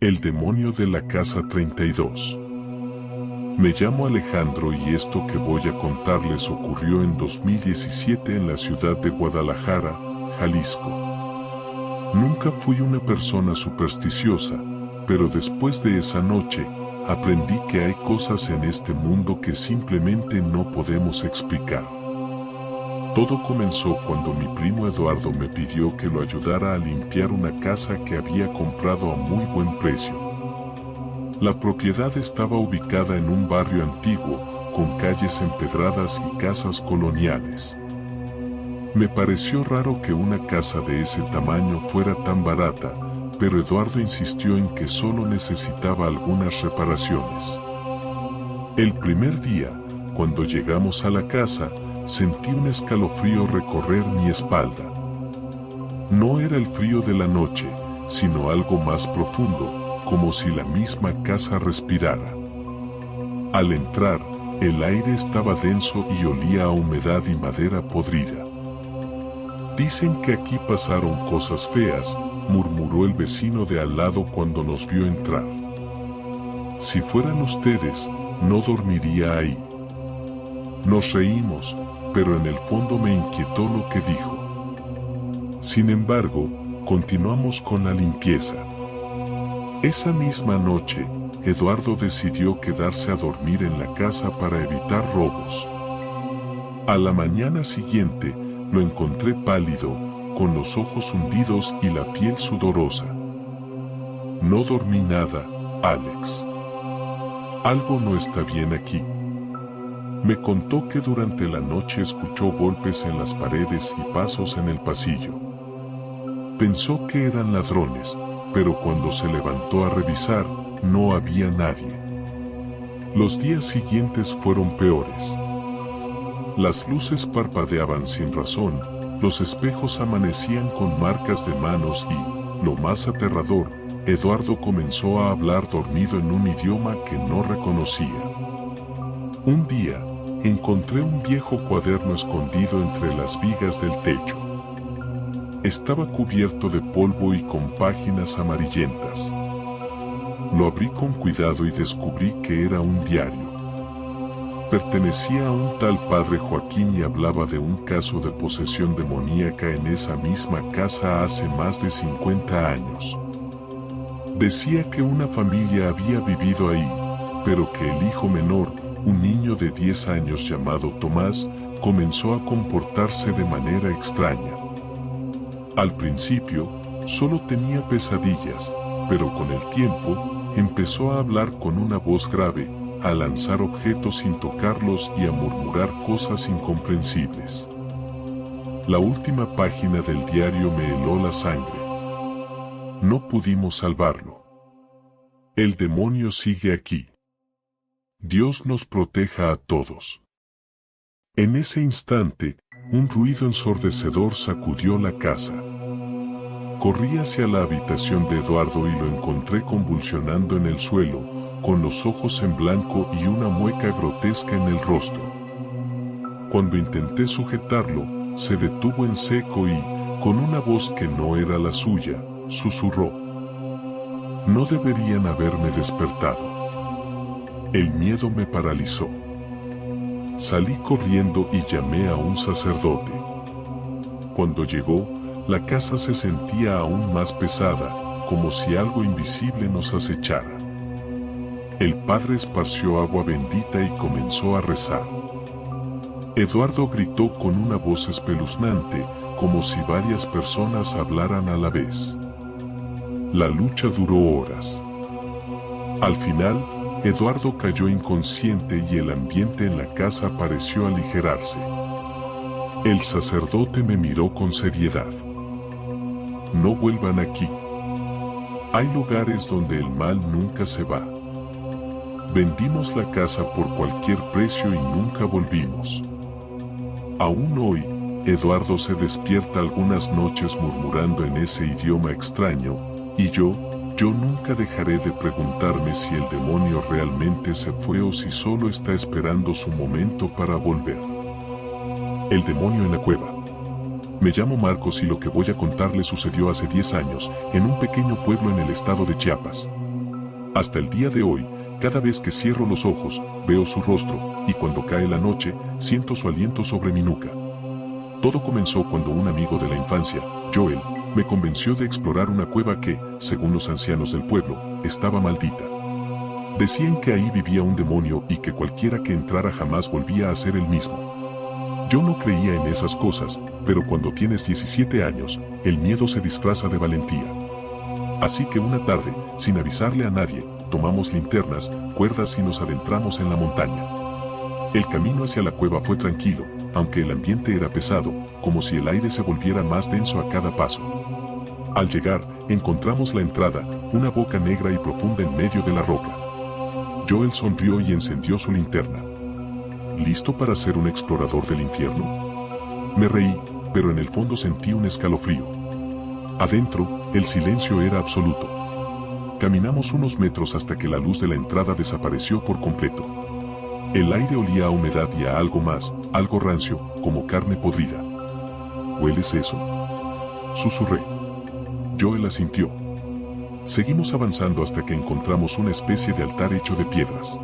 El demonio de la casa 32. Me llamo Alejandro y esto que voy a contarles ocurrió en 2017 en la ciudad de Guadalajara, Jalisco. Nunca fui una persona supersticiosa, pero después de esa noche, aprendí que hay cosas en este mundo que simplemente no podemos explicar. Todo comenzó cuando mi primo Eduardo me pidió que lo ayudara a limpiar una casa que había comprado a muy buen precio. La propiedad estaba ubicada en un barrio antiguo, con calles empedradas y casas coloniales. Me pareció raro que una casa de ese tamaño fuera tan barata, pero Eduardo insistió en que solo necesitaba algunas reparaciones. El primer día, cuando llegamos a la casa, sentí un escalofrío recorrer mi espalda. No era el frío de la noche, sino algo más profundo, como si la misma casa respirara. Al entrar, el aire estaba denso y olía a humedad y madera podrida. Dicen que aquí pasaron cosas feas, murmuró el vecino de al lado cuando nos vio entrar. Si fueran ustedes, no dormiría ahí. Nos reímos, pero en el fondo me inquietó lo que dijo. Sin embargo, continuamos con la limpieza. Esa misma noche, Eduardo decidió quedarse a dormir en la casa para evitar robos. A la mañana siguiente, lo encontré pálido, con los ojos hundidos y la piel sudorosa. No dormí nada, Alex. Algo no está bien aquí. Me contó que durante la noche escuchó golpes en las paredes y pasos en el pasillo. Pensó que eran ladrones, pero cuando se levantó a revisar, no había nadie. Los días siguientes fueron peores. Las luces parpadeaban sin razón, los espejos amanecían con marcas de manos y, lo más aterrador, Eduardo comenzó a hablar dormido en un idioma que no reconocía. Un día, encontré un viejo cuaderno escondido entre las vigas del techo. Estaba cubierto de polvo y con páginas amarillentas. Lo abrí con cuidado y descubrí que era un diario. Pertenecía a un tal padre Joaquín y hablaba de un caso de posesión demoníaca en esa misma casa hace más de 50 años. Decía que una familia había vivido ahí, pero que el hijo menor, un niño de 10 años llamado Tomás, comenzó a comportarse de manera extraña. Al principio, solo tenía pesadillas, pero con el tiempo, empezó a hablar con una voz grave, a lanzar objetos sin tocarlos y a murmurar cosas incomprensibles. La última página del diario me heló la sangre. No pudimos salvarlo. El demonio sigue aquí. Dios nos proteja a todos. En ese instante, un ruido ensordecedor sacudió la casa. Corrí hacia la habitación de Eduardo y lo encontré convulsionando en el suelo, con los ojos en blanco y una mueca grotesca en el rostro. Cuando intenté sujetarlo, se detuvo en seco y, con una voz que no era la suya, susurró: «No deberían haberme despertado». El miedo me paralizó. Salí corriendo y llamé a un sacerdote. Cuando llegó, la casa se sentía aún más pesada, como si algo invisible nos acechara. El padre esparció agua bendita y comenzó a rezar. Eduardo gritó con una voz espeluznante, como si varias personas hablaran a la vez. La lucha duró horas. Al final, Eduardo cayó inconsciente y el ambiente en la casa pareció aligerarse. El sacerdote me miró con seriedad. «No vuelvan aquí. Hay lugares donde el mal nunca se va». Vendimos la casa por cualquier precio y nunca volvimos. Aún hoy, Eduardo se despierta algunas noches murmurando en ese idioma extraño, y yo nunca dejaré de preguntarme si el demonio realmente se fue o si solo está esperando su momento para volver. El demonio en la cueva. Me llamo Marcos y lo que voy a contarles sucedió hace 10 años, en un pequeño pueblo en el estado de Chiapas. Hasta el día de hoy, cada vez que cierro los ojos, veo su rostro, y cuando cae la noche, siento su aliento sobre mi nuca. Todo comenzó cuando un amigo de la infancia, Joel, me convenció de explorar una cueva que, según los ancianos del pueblo, estaba maldita. Decían que ahí vivía un demonio y que cualquiera que entrara jamás volvía a ser el mismo. Yo no creía en esas cosas, pero cuando tienes 17 años, el miedo se disfraza de valentía. Así que una tarde, sin avisarle a nadie, tomamos linternas, cuerdas y nos adentramos en la montaña. El camino hacia la cueva fue tranquilo, aunque el ambiente era pesado, como si el aire se volviera más denso a cada paso. Al llegar, encontramos la entrada, una boca negra y profunda en medio de la roca. Joel sonrió y encendió su linterna. ¿Listo para ser un explorador del infierno? Me reí, pero en el fondo sentí un escalofrío. Adentro, el silencio era absoluto. Caminamos unos metros hasta que la luz de la entrada desapareció por completo. El aire olía a humedad y a algo más, algo rancio, como carne podrida. ¿Hueles eso?, susurré. Joel asintió. Seguimos avanzando hasta que encontramos una especie de altar hecho de piedras.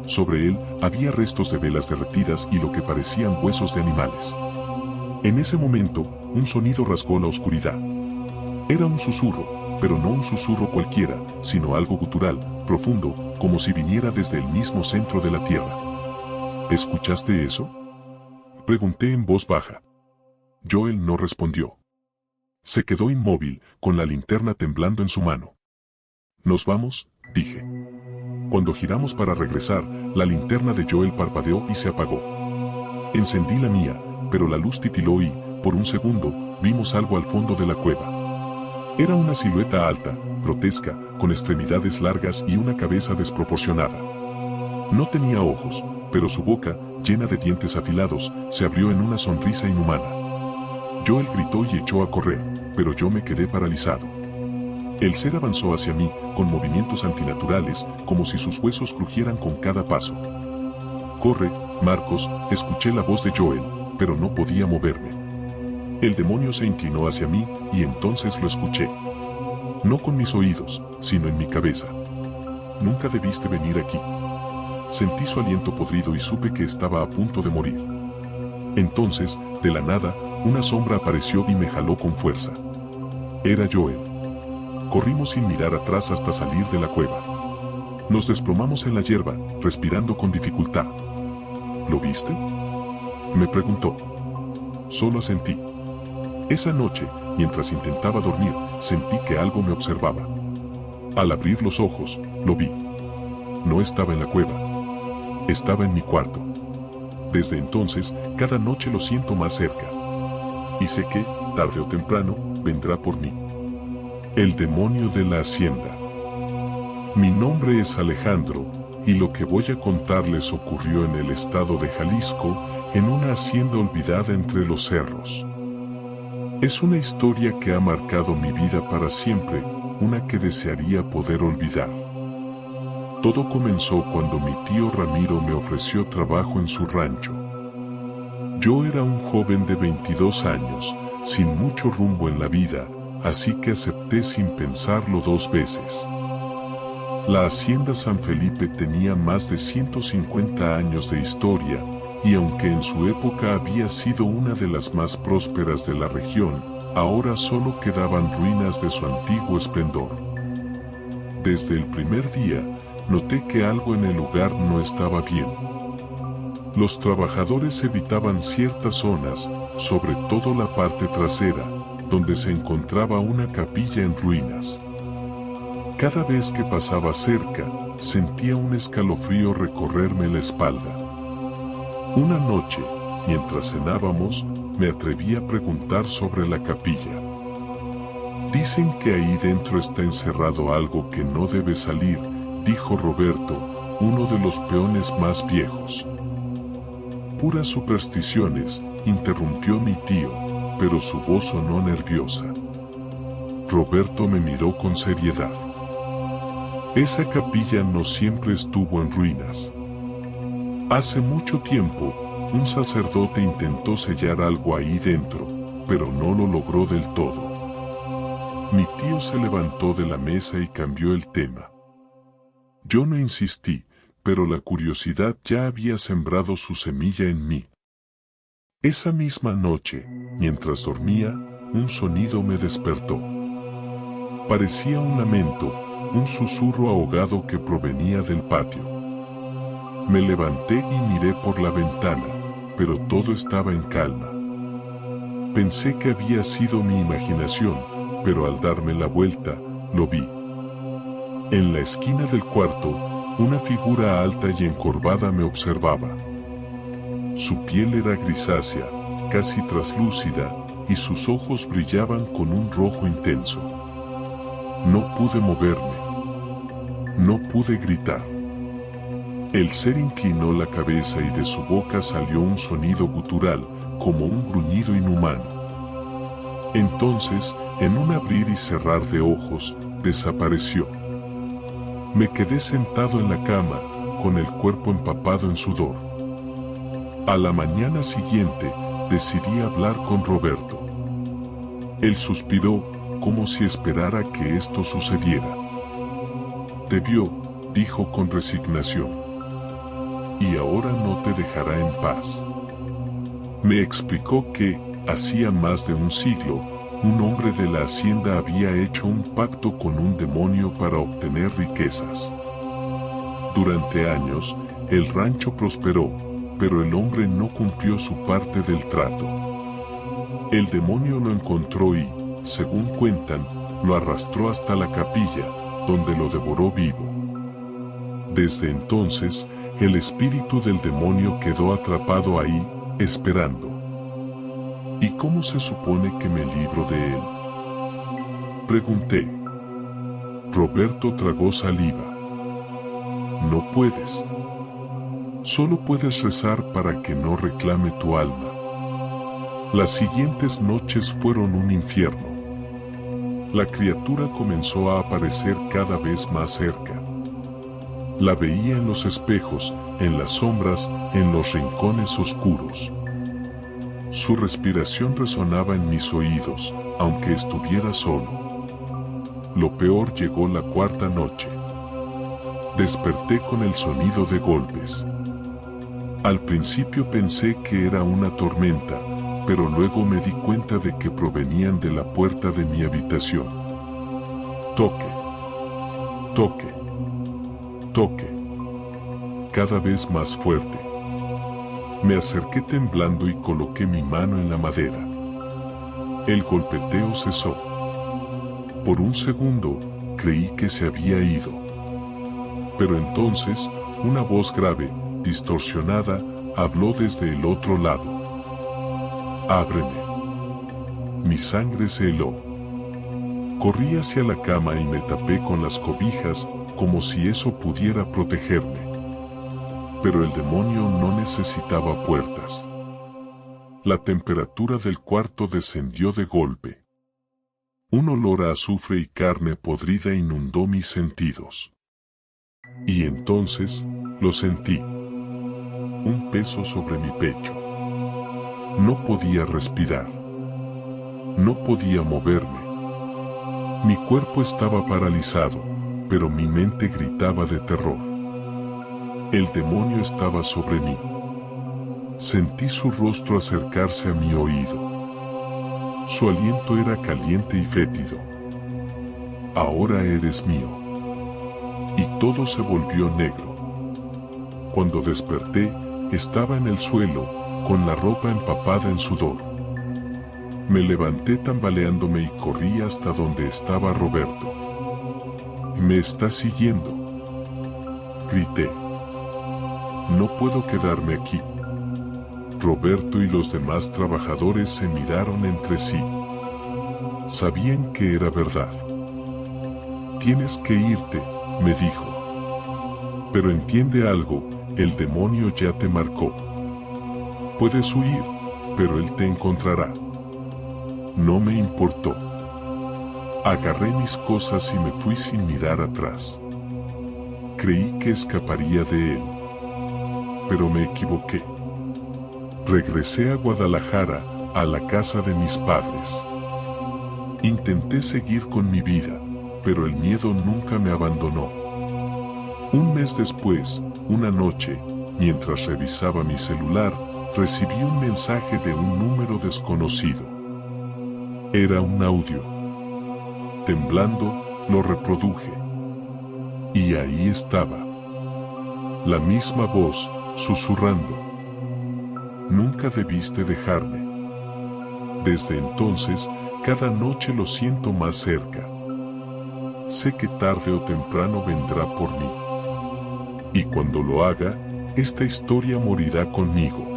Sobre él, había restos de velas derretidas y lo que parecían huesos de animales. En ese momento, un sonido rasgó la oscuridad. Era un susurro, pero no un susurro cualquiera, sino algo gutural, profundo, como si viniera desde el mismo centro de la tierra. ¿Escuchaste eso?, pregunté en voz baja. Joel no respondió. Se quedó inmóvil, con la linterna temblando en su mano. ¿Nos vamos?, dije. Cuando giramos para regresar, la linterna de Joel parpadeó y se apagó. Encendí la mía, pero la luz titiló y, por un segundo, vimos algo al fondo de la cueva. Era una silueta alta, grotesca, con extremidades largas y una cabeza desproporcionada. No tenía ojos, pero su boca, llena de dientes afilados, se abrió en una sonrisa inhumana. Joel gritó y echó a correr, pero yo me quedé paralizado. El ser avanzó hacia mí, con movimientos antinaturales, como si sus huesos crujieran con cada paso. «Corre, Marcos», escuché la voz de Joel, pero no podía moverme. El demonio se inclinó hacia mí, y entonces lo escuché. No con mis oídos, sino en mi cabeza. «Nunca debiste venir aquí». Sentí su aliento podrido y supe que estaba a punto de morir. Entonces, de la nada, una sombra apareció y me jaló con fuerza. Era Joel. Corrimos sin mirar atrás hasta salir de la cueva. Nos desplomamos en la hierba, respirando con dificultad. ¿Lo viste?, me preguntó. Solo asentí. Esa noche, mientras intentaba dormir, sentí que algo me observaba. Al abrir los ojos, lo vi. No estaba en la cueva. Estaba en mi cuarto. Desde entonces, cada noche lo siento más cerca. Y sé que, tarde o temprano, vendrá por mí. El demonio de la hacienda. Mi nombre es Alejandro, y lo que voy a contarles ocurrió en el estado de Jalisco, en una hacienda olvidada entre los cerros. Es una historia que ha marcado mi vida para siempre, una que desearía poder olvidar. Todo comenzó cuando mi tío Ramiro me ofreció trabajo en su rancho. Yo era un joven de 22 años, sin mucho rumbo en la vida, así que acepté sin pensarlo dos veces. La hacienda San Felipe tenía más de 150 años de historia, y aunque en su época había sido una de las más prósperas de la región, ahora solo quedaban ruinas de su antiguo esplendor. Desde el primer día, noté que algo en el lugar no estaba bien. Los trabajadores evitaban ciertas zonas, sobre todo la parte trasera, donde se encontraba una capilla en ruinas. Cada vez que pasaba cerca, sentía un escalofrío recorrerme la espalda. Una noche, mientras cenábamos, me atreví a preguntar sobre la capilla. Dicen que ahí dentro está encerrado algo que no debe salir, dijo Roberto, uno de los peones más viejos. Puras supersticiones, interrumpió mi tío, pero su voz sonó nerviosa. Roberto me miró con seriedad. Esa capilla no siempre estuvo en ruinas. Hace mucho tiempo, un sacerdote intentó sellar algo ahí dentro, pero no lo logró del todo. Mi tío se levantó de la mesa y cambió el tema. Yo no insistí, pero la curiosidad ya había sembrado su semilla en mí. Esa misma noche, mientras dormía, un sonido me despertó. Parecía un lamento, un susurro ahogado que provenía del patio. Me levanté y miré por la ventana, pero todo estaba en calma. Pensé que había sido mi imaginación, pero al darme la vuelta, lo vi. En la esquina del cuarto, una figura alta y encorvada me observaba. Su piel era grisácea, casi traslúcida, y sus ojos brillaban con un rojo intenso. No pude moverme. No pude gritar. El ser inclinó la cabeza y de su boca salió un sonido gutural, como un gruñido inhumano. Entonces, en un abrir y cerrar de ojos, desapareció. Me quedé sentado en la cama, con el cuerpo empapado en sudor. A la mañana siguiente, decidí hablar con Roberto. Él suspiró, como si esperara que esto sucediera. Te vio, dijo con resignación. Y ahora no te dejará en paz. Me explicó que, hacía más de un siglo, un hombre de la hacienda había hecho un pacto con un demonio para obtener riquezas. Durante años, el rancho prosperó, pero el hombre no cumplió su parte del trato. El demonio lo encontró y, según cuentan, lo arrastró hasta la capilla, donde lo devoró vivo. Desde entonces, el espíritu del demonio quedó atrapado ahí, esperando. ¿Y cómo se supone que me libro de él?, pregunté. Roberto tragó saliva. No puedes. Solo puedes rezar para que no reclame tu alma. Las siguientes noches fueron un infierno. La criatura comenzó a aparecer cada vez más cerca. La veía en los espejos, en las sombras, en los rincones oscuros. Su respiración resonaba en mis oídos, aunque estuviera solo. Lo peor llegó la cuarta noche. Desperté con el sonido de golpes. Al principio pensé que era una tormenta, pero luego me di cuenta de que provenían de la puerta de mi habitación. Toque. Toque. Toque. Cada vez más fuerte. Me acerqué temblando y coloqué mi mano en la madera. El golpeteo cesó. Por un segundo, creí que se había ido. Pero entonces, una voz grave, distorsionada, habló desde el otro lado. Ábreme. Mi sangre se heló. Corrí hacia la cama y me tapé con las cobijas, como si eso pudiera protegerme. Pero el demonio no necesitaba puertas. La temperatura del cuarto descendió de golpe. Un olor a azufre y carne podrida inundó mis sentidos. Y entonces, lo sentí. Un peso sobre mi pecho. No podía respirar. No podía moverme. Mi cuerpo estaba paralizado, pero mi mente gritaba de terror. El demonio estaba sobre mí. Sentí su rostro acercarse a mi oído. Su aliento era caliente y fétido. Ahora eres mío. Y todo se volvió negro. Cuando desperté, estaba en el suelo, con la ropa empapada en sudor. Me levanté tambaleándome y corrí hasta donde estaba Roberto. «¿Me está siguiendo?», grité. «No puedo quedarme aquí». Roberto y los demás trabajadores se miraron entre sí. Sabían que era verdad. «Tienes que irte», me dijo. «Pero entiende algo, el demonio ya te marcó. Puedes huir, pero él te encontrará». No me importó. Agarré mis cosas y me fui sin mirar atrás. Creí que escaparía de él. Pero me equivoqué. Regresé a Guadalajara, a la casa de mis padres. Intenté seguir con mi vida, pero el miedo nunca me abandonó. Un mes después, una noche, mientras revisaba mi celular, recibí un mensaje de un número desconocido. Era un audio. Temblando, lo reproduje. Y ahí estaba. La misma voz, susurrando. Nunca debiste dejarme. Desde entonces, cada noche lo siento más cerca. Sé que tarde o temprano vendrá por mí. Y cuando lo haga, esta historia morirá conmigo.